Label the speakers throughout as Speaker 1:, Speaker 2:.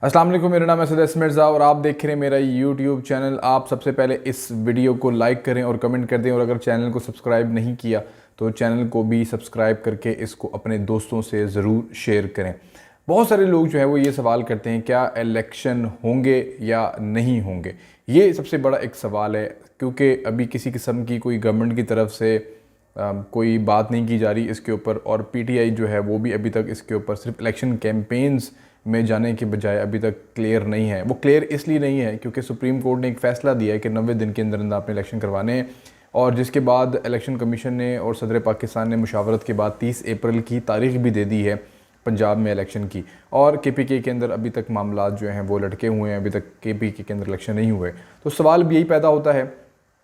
Speaker 1: अस्सलाम वालेकुम, मेरा नाम है सदस मिर्ज़ा और आप देख रहे हैं मेरा यूट्यूब चैनल। आप सबसे पहले इस वीडियो को लाइक करें और कमेंट कर दें, और अगर चैनल को सब्सक्राइब नहीं किया तो चैनल को भी सब्सक्राइब करके इसको अपने दोस्तों से ज़रूर शेयर करें। बहुत सारे लोग जो है वो ये सवाल करते हैं क्या इलेक्शन होंगे या नहीं होंगे। ये सबसे बड़ा एक सवाल है, क्योंकि अभी किसी किस्म की कोई गवर्नमेंट की तरफ से कोई बात नहीं की जा रही इसके ऊपर, और पीटीआई जो है वो भी अभी तक इसके ऊपर सिर्फ इलेक्शन कैंपेन्स में जाने के बजाय अभी तक क्लियर नहीं है। वो क्लियर इसलिए नहीं है क्योंकि सुप्रीम कोर्ट ने एक फ़ैसला दिया है कि 90 दिन के अंदर अंदर आपने इलेक्शन करवाने हैं, और जिसके बाद इलेक्शन कमीशन ने और सदर पाकिस्तान ने मुशावरत के बाद 30 अप्रैल की तारीख भी दे दी है पंजाब में इलेक्शन की। और केपीके के अंदर अभी तक मामला जो हैं वो लटके हुए हैं, अभी तक केपीके के अंदर इलेक्शन नहीं हुए। तो सवाल भी यही पैदा होता है,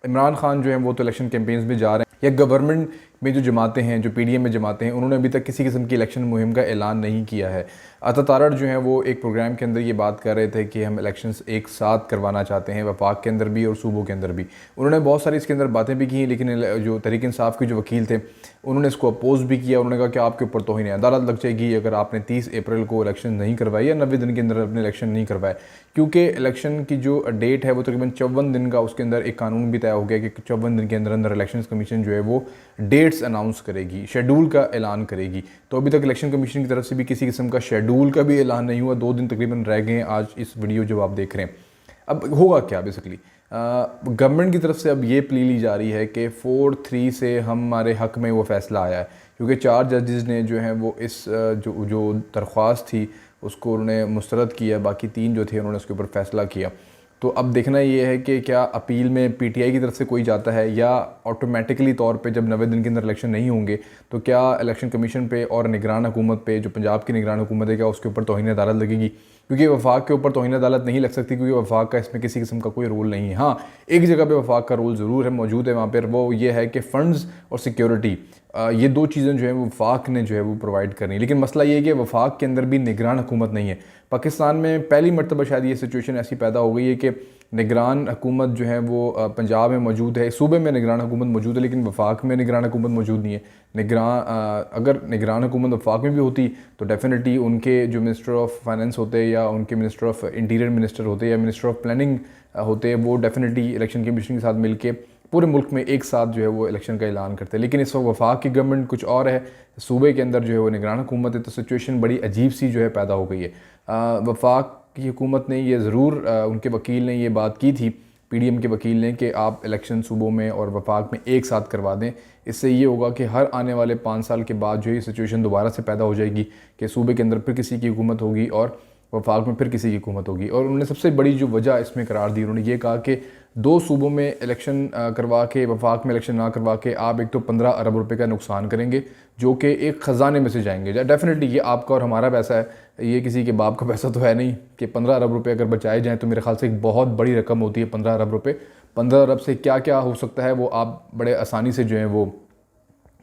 Speaker 1: इमरान खान जो हैं वो तो इलेक्शन कैंपेन्स में जा रहे हैं, या गवर्नमेंट में जो जमातें हैं, जो पीडीएम में जमातें हैं, उन्होंने अभी तक किसी किस्म की इलेक्शन मुहिम का ऐलान नहीं किया है। अता तारड़ जो हैं वो एक प्रोग्राम के अंदर ये बात कर रहे थे कि हम इलेक्शंस एक साथ करवाना चाहते हैं, वफाक के अंदर भी और सूबों के अंदर भी। उन्होंने बहुत सारी इसके अंदर बातें भी की, लेकिन जो तहरीक इंसाफ के जो वकील थे उन्होंने इसको अपोज भी किया। उन्होंने कहा कि आपके ऊपर तौहीन अदालत लग जाएगी अगर आपने 30 अप्रैल को इलेक्शन नहीं करवाई या 90 दिन के अंदर अपने इलेक्शन नहीं करवाए, क्योंकि इलेक्शन की जो डेट है वो तकरीबन 54 दिन का, उसके अंदर एक कानून भी तय हो गया कि 54 दिन के अंदर अंदर इलेक्शन कमीशन जो है वो डेट्स अनाउंस करेगी, शेड्यूल का ऐलान करेगी। तो अभी तक इलेक्शन कमीशन की तरफ से भी किसी किस्म का शेड्यूल का भी ऐलान नहीं हुआ। 2 दिन तकरीबन रह गए हैं आज इस वीडियो जब आप देख रहे हैं। अब होगा क्या बेसिकली, गवर्नमेंट की तरफ से अब ये प्ली ली जा रही है कि 4-3 से हमारे हक़ में वो फ़ैसला आया है, क्योंकि 4 जजेस ने जो हैं वो इस जो दरख्वास्त थी उसको उन्होंने मुस्तरद किया, बाकी 3 जो थे उन्होंने उसके ऊपर फ़ैसला किया। तो अब देखना ये है कि क्या अपील में पीटीआई की तरफ से कोई जाता है, या ऑटोमेटिकली तौर पे जब 90 दिन के अंदर इलेक्शन नहीं होंगे तो क्या इलेक्शन कमीशन पे और निगरान हुकूमत पे, जो पंजाब की निगरान हुकूमत है, क्या उसके ऊपर तौहीन अदालत लगेगी? क्योंकि वफाक के ऊपर तौहीन अदालत नहीं लग सकती, क्योंकि वफाक का इसमें किसी किस्म का कोई रोल नहीं है। हाँ, एक जगह पे वफाक का रोल ज़रूर है, मौजूद है वहाँ पर, वो ये है कि फ़ंड्स और सिक्योरिटी, ये 2 चीज़ें जो है वो वफाक ने जो है वो प्रोवाइड करनी है। लेकिन मसला ये है कि वफाक के अंदर भी निगरान हुकूमत नहीं है। पाकिस्तान में पहली मरतबा शायद ये सिचुएशन ऐसी पैदा हो गई है कि निगरान हुकूमत जो है वो पंजाब में मौजूद है, सूबे में निगरान हुकूमत मौजूद है, लेकिन वफाक में निगरान हुकूमत मौजूद नहीं है। अगर निगरान हुकूमत वफाक में भी होती तो डेफिनेटली उनके जो मिनिस्टर ऑफ फाइनेंस होते, या उनके मिनिस्टर ऑफ इंटीरियर मिनिस्टर होते, या मिनिस्टर ऑफ प्लानिंग होते, वो डेफिनेटली इलेक्शन कमीशन के साथ मिलके पूरे मुल्क में एक साथ जो है वो इलेक्शन का ऐलान करते हैं। लेकिन इस वक्त वफाक की गवर्नमेंट कुछ और है, सूबे के अंदर जो है वो निगरान हुकूमत है, तो सिचुएशन बड़ी अजीब सी जो है पैदा हो गई है। वफाक की हुकूमत ने ये ज़रूर, उनके वकील ने ये बात की थी, पीडीएम के वकील ने, कि आप इलेक्शन सूबों में और वफाक में एक साथ करवा दें। इससे ये होगा कि हर आने वाले 5 साल के बाद जो है सिचुएशन दोबारा से पैदा हो जाएगी कि सूबे के अंदर फिर किसी की हुकूमत होगी और वफाक में फिर किसी की हुकूमत होगी। और उन्होंने सबसे बड़ी जो वजह इसमें करार दी, उन्होंने ये कहा कि 2 सूबों में इलेक्शन करवा के वफाक में इलेक्शन ना करवा के आप एक तो 15 अरब रुपए का नुकसान करेंगे, जो कि एक ख़जाने में से जाएंगे। डेफिनेटली ये आपका और हमारा पैसा है, ये किसी के बाप का पैसा तो है नहीं कि 15 अरब रुपये अगर बचाए जाएँ तो मेरे ख्याल से एक बहुत बड़ी रकम होती है 15 अरब रुपये। 15 अरब से क्या क्या हो सकता है वो आप बड़े आसानी से जो है वो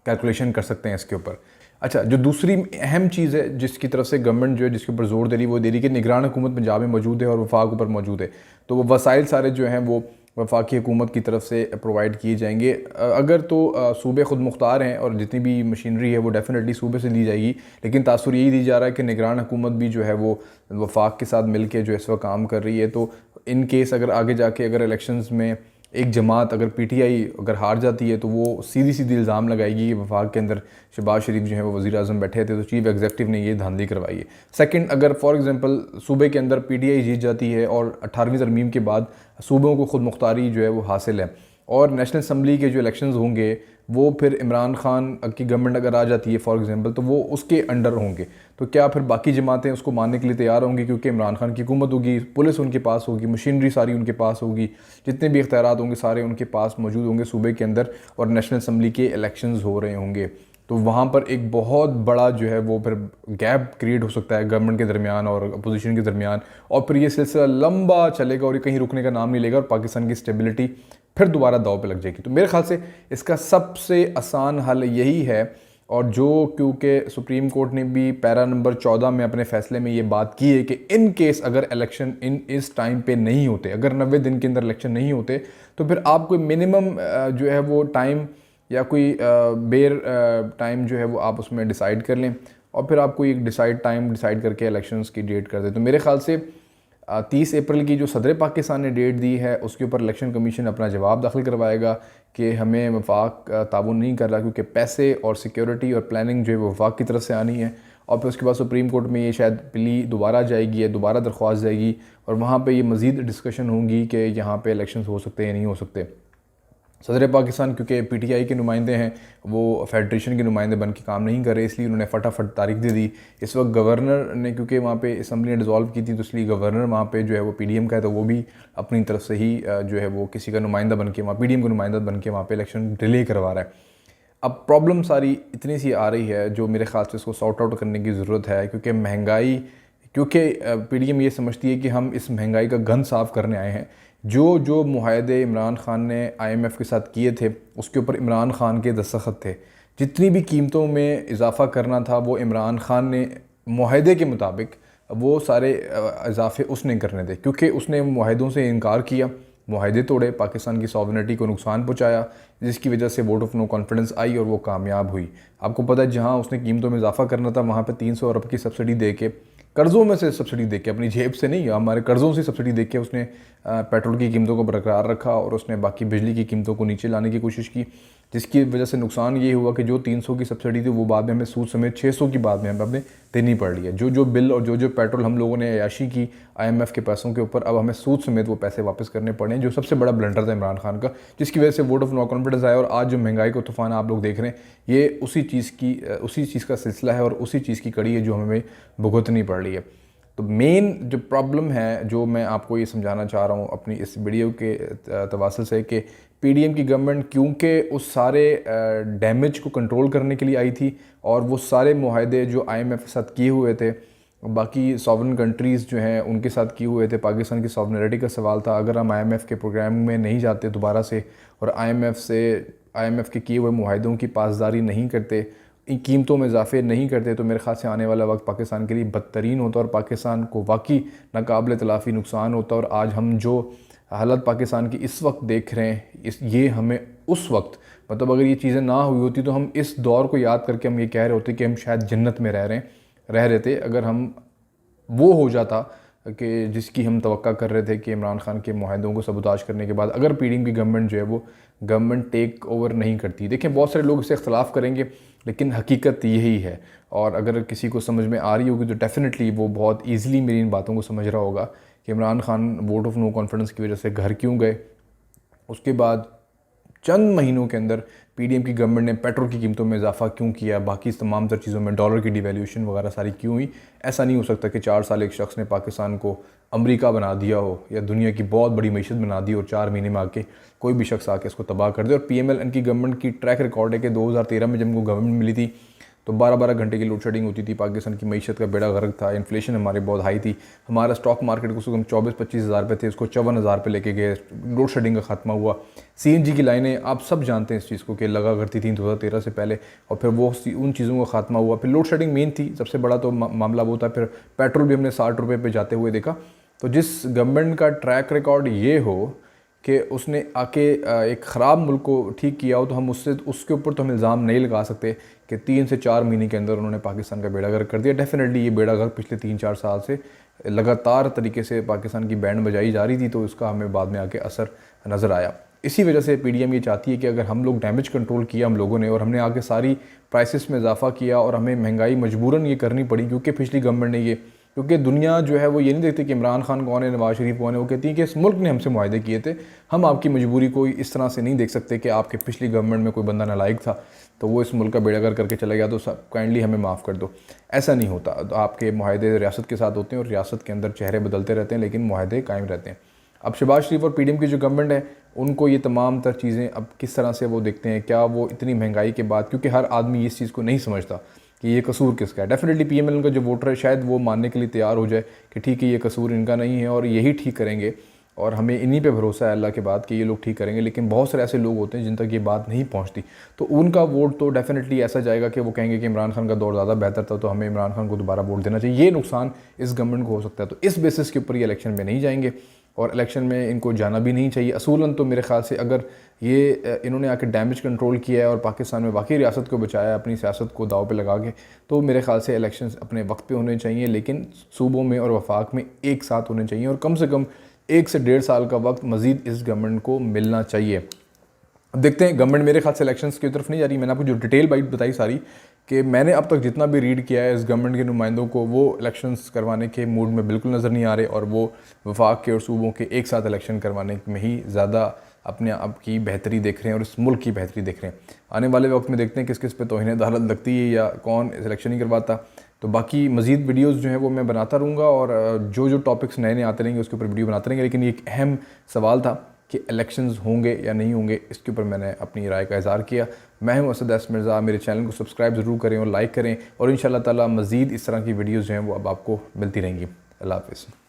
Speaker 1: कैलकुलेशन कर सकते हैं इसके ऊपर। अच्छा, जो दूसरी अहम चीज़ है जिसकी तरफ से गवर्नमेंट जो है जिसके ऊपर जोर दे रही है, वो दे रही है कि निगरान हुकूमत पंजाब में मौजूद है और वफाक ऊपर मौजूद है, तो वो वसाइल सारे जो हैं वो वफाकी हुकूमत की तरफ से प्रोवाइड किए जाएंगे। अगर तो सूबे खुद मुख्तार हैं और जितनी भी मशीनरी है वो डेफिनेटली सूबे से ली जाएगी, लेकिन तासुर यही दी जा रहा है कि निगरान हुकूमत भी जो है वो वफाक के साथ मिल के जो इस वक्त काम कर रही है। तो इन केस अगर आगे जाके अगर इलेक्शंस में एक जमात अगर पीटीआई अगर हार जाती है तो वो सीधी सीधी इल्ज़ाम लगाएगी कि वफाक के अंदर शहबाज शरीफ जो है वो वज़ीर आज़म बैठे थे, तो चीफ एग्जीक्यूटिव ने ये धांधली करवाई है। सेकंड, अगर फॉर एग्जांपल सूबे के अंदर पीटीआई जीत जाती है और 18वीं तरमीम के बाद सूबों को खुद मुख्तारी जो है वो हासिल है, और नेशनल असम्बली के जो इलेक्शंस होंगे वो फिर इमरान खान की गवर्नमेंट अगर आ जाती है फॉर एग्जांपल, तो वो उसके अंडर होंगे, तो क्या फिर बाकी जमातें उसको मानने के लिए तैयार होंगी? क्योंकि इमरान खान की हुकूमत होगी, पुलिस उनके पास होगी, मशीनरी सारी उनके पास होगी, जितने भी इख्तियारात होंगे सारे उनके पास मौजूद होंगे सूबे के अंदर, और नेशनल असम्बली के इलेक्शंस हो रहे होंगे। तो वहाँ पर एक बहुत बड़ा जो है वो फिर गैप क्रिएट हो सकता है गवर्नमेंट के दरमियान और अपोजिशन के दरमियान, और फिर ये सिलसिला लंबा चलेगा और ये कहीं रुकने का नाम नहीं लेगा, और पाकिस्तान की स्टेबिलिटी फिर दोबारा दाव पे लग जाएगी। तो मेरे ख्याल से इसका सबसे आसान हल यही है, और जो क्योंकि सुप्रीम कोर्ट ने भी पैरा नंबर 14 में अपने फैसले में ये बात की है कि इन केस अगर इलेक्शन इस टाइम पे नहीं होते, अगर 90 दिन के अंदर इलेक्शन नहीं होते, तो फिर आप कोई मिनिमम जो है वो टाइम या कोई बेर टाइम जो है वो आप उसमें डिसाइड कर लें, और फिर आप कोई एक टाइम डिसाइड करके इलेक्शंस की डेट कर दें। तो मेरे ख्याल से 30 अप्रैल की जो सदर पाकिस्तान ने डेट दी है उसके ऊपर इलेक्शन कमीशन अपना जवाब दाखिल करवाएगा कि हमें वफाक ताउन नहीं कर रहा, क्योंकि पैसे और सिक्योरिटी और प्लानिंग जो है वो वफाक की तरफ से आनी है। और फिर उसके बाद सुप्रीम कोर्ट में ये शायद प्ली दोबारा जाएगी या दोबारा दरख्वास्त जाएगी और वहाँ पे ये मज़ीद डिस्कशन होंगी कि यहाँ पे इलेक्शन हो सकते हैं या नहीं हो सकते। सदर पाकिस्तान क्योंकि पीटीआई के नुमाइंदे हैं, वो फेडरेशन के नुमाइंदे बन के काम नहीं कर रहे, इसलिए उन्होंने फटाफट तारीख दे दी। इस वक्त गवर्नर ने, क्योंकि वहाँ पे असम्बली ने डिज़ोल्व की थी, तो इसलिए गवर्नर वहाँ पे जो है वो पीडीएम का है, तो वो भी अपनी तरफ से ही जो है वो किसी का नुमाइंदा बन के वहाँ पीडीएम का नुमाइंदा बन के वहाँ पर इलेक्शन डिले करवा रहा है। अब प्रॉब्लम सारी इतनी सी आ रही है जो मेरे ख्याल से इसको सॉर्ट आउट करने की ज़रूरत है, क्योंकि महंगाई, क्योंकि पीडीएम ये समझती है कि हम इस महंगाई का गंद साफ़ करने आए हैं। जो जो मुआहदे इमरान खान ने आईएमएफ के साथ किए थे उसके ऊपर इमरान खान के दस्तखत थे। जितनी भी कीमतों में इजाफ़ा करना था वो इमरान खान ने मुआहदे के मुताबिक वो सारे इजाफे उसने करने थे, क्योंकि उसने मुआहदों से इनकार किया, मुआहदे तोड़े, पाकिस्तान की सॉवरेनिटी को नुकसान पहुँचाया, जिसकी वजह से वोट ऑफ नो कॉन्फिडेंस आई और वो कामयाब हुई। आपको पता है जहाँ उसने कीमतों में इजाफा करना था वहाँ पर 300 अरब की सब्सिडी दे के, कर्ज़ों में से सब्सिडी दे के, अपनी जेब से नहीं, हमारे कर्ज़ों से सब्सिडी दे के उसने पेट्रोल की कीमतों को बरकरार रखा और उसने बाकी बिजली की कीमतों को नीचे लाने की कोशिश की, जिसकी वजह से नुकसान ये हुआ कि जो 300 की सब्सिडी थी वो बाद में हमें सूद समेत 600 की बाद में हमें देनी पड़ रही है। जो जो बिल और जो जो पेट्रोल हम लोगों ने अयाशी की आईएमएफ के पैसों के ऊपर, अब हमें सूद समेत वो पैसे वापस करने पड़े हैं, जो सबसे बड़ा ब्लंडर था इमरान खान का, जिसकी वजह से वोट ऑफ नो कॉन्फिडेंस आया। और आज जो महंगाई का तूफान आप लोग देख रहे हैं ये उसी चीज़ का सिलसिला है और उसी चीज़ की कड़ी है जो हमें भुगतनी पड़ रही है। तो मेन जो प्रॉब्लम है, जो मैं आपको ये समझाना चाह रहा हूँ अपनी इस वीडियो के तवासल से, कि पीडीएम की गवर्नमेंट क्योंकि उस सारे डैमेज को कंट्रोल करने के लिए आई थी और वो सारे मुआहदे जो आईएमएफ के साथ किए हुए थे, बाकी सॉवरन कंट्रीज़ जो हैं उनके साथ किए हुए थे, पाकिस्तान की सॉवरेनिटी का सवाल था। अगर हम आईएमएफ के प्रोग्राम में नहीं जाते दोबारा से और आईएमएफ के किए हुए मुआहदों की पासदारी नहीं करते, कीमतों में इजाफे नहीं करते, तो मेरे ख्याल से आने वाला वक्त पाकिस्तान के लिए बदतरीन होता और पाकिस्तान को वाकई नाकाबिल तलाफ़ी नुकसान होता। और आज हम जो हालत पाकिस्तान की इस वक्त देख रहे हैं, ये हमें उस वक्त, मतलब अगर ये चीज़ें ना हुई होती तो हम इस दौर को याद करके हम ये कह रहे होते कि हम शायद जन्नत में रह रहे थे, अगर हम वो हो जाता कि जिसकी हम तवक्का कर रहे थे कि इमरान खान के मुआहदों को सबूताज करने के बाद अगर पीडीएम की गवर्नमेंट जो है वो गवर्नमेंट टेक ओवर नहीं करती। देखें, बहुत सारे लोग इससे इख्तलाफ करेंगे, लेकिन हकीकत यही है। और अगर किसी को समझ में आ रही होगी तो डेफिनेटली वो बहुत ईजिली मेरी इन बातों को समझ रहा होगा कि Imran Khan vote of no confidence की वजह से घर क्यों गए। उसके बाद चंद महीनों के अंदर पीडीएम की गवर्नमेंट ने पेट्रोल की कीमतों में इजाफा क्यों किया, बाकी तमाम तर चीज़ों में डॉलर की डिवैल्यूएशन वगैरह सारी क्यों हुई। ऐसा नहीं हो सकता कि 4 साल एक शख्स ने पाकिस्तान को अमेरिका बना दिया हो या दुनिया की बहुत बड़ी मीशत बना दी और 4 महीने में आके कोई भी शख्स आके इसको तबाह कर दे। और पीएमएल की गवर्नमेंट की ट्रैक रिकॉर्ड है कि 2013 में जब उनको गवर्नमेंट मिली थी तो 12-12 घंटे की लोड शेडिंग होती थी, पाकिस्तान की मीशत का बेड़ा गर्क था, इन्फ्लेशन हमारी बहुत हाई थी, हमारा स्टॉक मार्केट को हम 24-25 हज़ार पे थे, उसको 54 हज़ार पे लेके गए, लोड शेडिंग का खात्मा हुआ। सीएनजी की लाइनें आप सब जानते हैं इस चीज़ को कि लगा करती थी 2013 से पहले, और फिर वो उन चीज़ों का खात्मा हुआ। फिर लोड शेडिंग मेन थी, सबसे बड़ा तो मामला वो था। फिर पेट्रोल भी हमने 60 रुपये पर जाते हुए देखा। तो जिस गवर्नमेंट का ट्रैक रिकॉर्ड ये हो कि उसने आके एक ख़राब मुल्क को ठीक किया हो, तो हम उसके ऊपर तो हम इल्ज़ाम नहीं लगा सकते कि 3 से 4 महीने के अंदर उन्होंने पाकिस्तान का बेड़ा गर्क कर दिया। डेफिनेटली ये बेड़ा गर्क पिछले 3-4 साल से लगातार तरीके से पाकिस्तान की बैंड बजाई जा रही थी, तो उसका हमें बाद में आके असर नज़र आया। इसी वजह से पीडीएम ये चाहती है कि अगर हम लोग डैमेज कंट्रोल किया हम लोगों ने, और हमने आके सारी प्राइसेस में इजाफा किया और हमें महंगाई मजबूरन ये करनी पड़ी क्योंकि पिछली गवर्नमेंट ने ये, क्योंकि दुनिया जो है वो ये नहीं देखती कि इमरान खान कौन है, नवाज शरीफ कौन है, वो कहती है कि इस मुल्क ने हमसे मुआहदे किए थे, हम आपकी मजबूरी को इस तरह से नहीं देख सकते कि आपके पिछली गवर्नमेंट में कोई बंदा नालायक था तो वो इस मुल्क का बेड़ा गर्क करके चला गया तो काइंडली हमें माफ़ कर दो। ऐसा नहीं होता। तो आपके मुआहदे रियासत के साथ होते हैं और रियासत के अंदर चेहरे बदलते रहते हैं, लेकिन मुआहदे कायम रहते हैं। अब शहबाज शरीफ और पीडीएम की जो गवर्नमेंट है उनको ये तमाम तर चीज़ें अब किस तरह से वो देखते हैं, क्या वो इतनी महंगाई के बाद, क्योंकि हर आदमी इस चीज़ को नहीं समझता कि ये कसूर किसका है। डेफिनेटली पीएमएल का जो वोटर है शायद वो मानने के लिए तैयार हो जाए कि ठीक है ये कसूर इनका नहीं है और यही ठीक करेंगे, और हमें इन्हीं पे भरोसा है अल्लाह के बाद कि ये लोग ठीक करेंगे। लेकिन बहुत सारे ऐसे लोग होते हैं जिन तक ये बात नहीं पहुंचती, तो उनका वोट तो डेफिनेटली ऐसा जाएगा कि वो कहेंगे कि इमरान खान का दौर ज़्यादा बेहतर था तो हमें इमरान खान को दोबारा वोट देना चाहिए। ये नुकसान इस गवर्नमेंट को हो सकता है। तो इस बेसिस के ऊपर ये इलेक्शन में नहीं जाएंगे और इलेक्शन में इनको जाना भी नहीं चाहिए। असूलन तो मेरे ख़्याल से अगर ये इन्होंने आके डैमेज कंट्रोल किया है और पाकिस्तान में बाकी रियासत को बचाया है अपनी सियासत को दाव पे लगा के, तो मेरे ख़्याल से इलेक्शंस अपने वक्त पे होने चाहिए, लेकिन सूबों में और वफाक में एक साथ होने चाहिए और कम से कम 1 से 1.5 साल का वक्त मज़ीद इस गवर्नमेंट को मिलना चाहिए। अब देखते हैं, गवर्नमेंट मेरे ख्याल से इलेक्शंस की तरफ नहीं जा रही। मैंने आपको जो डिटेल बाइट बताई सारी, कि मैंने अब तक जितना भी रीड किया है इस गवर्नमेंट के नुमाइंदों को, वो इलेक्शंस करवाने के मूड में बिल्कुल नज़र नहीं आ रहे और वो वफाक के और सूबों के एक साथ इलेक्शन करवाने में ही ज़्यादा अपने आप की बेहतरी देख रहे हैं और इस मुल्क की बेहतरी देख रहे हैं। आने वाले वक्त में देखते हैं किस किस पे तौहीन अदालत लगती है या कौन इलेक्शन नहीं करवाता। तो बाकी मज़ीद वीडियोस जो हैं वो मैं बनाता रहूँगा और जो जो टॉपिक्स नए नए आते रहेंगे उसके ऊपर वीडियो बनाते रहेंगे। लेकिन ये एक अहम सवाल था कि इलेक्शंस होंगे या नहीं होंगे, इसके ऊपर मैंने अपनी राय का इज़हार किया। मैं हूं असद एस मिर्ज़ा। मेरे चैनल को सब्सक्राइब ज़रूर करें और लाइक करें और इंशाअल्लाह ताला मज़ीद इस तरह की वीडियोज़ जो हैं वो अब आपको मिलती रहेंगी। अल्लाह हाफ़िज़।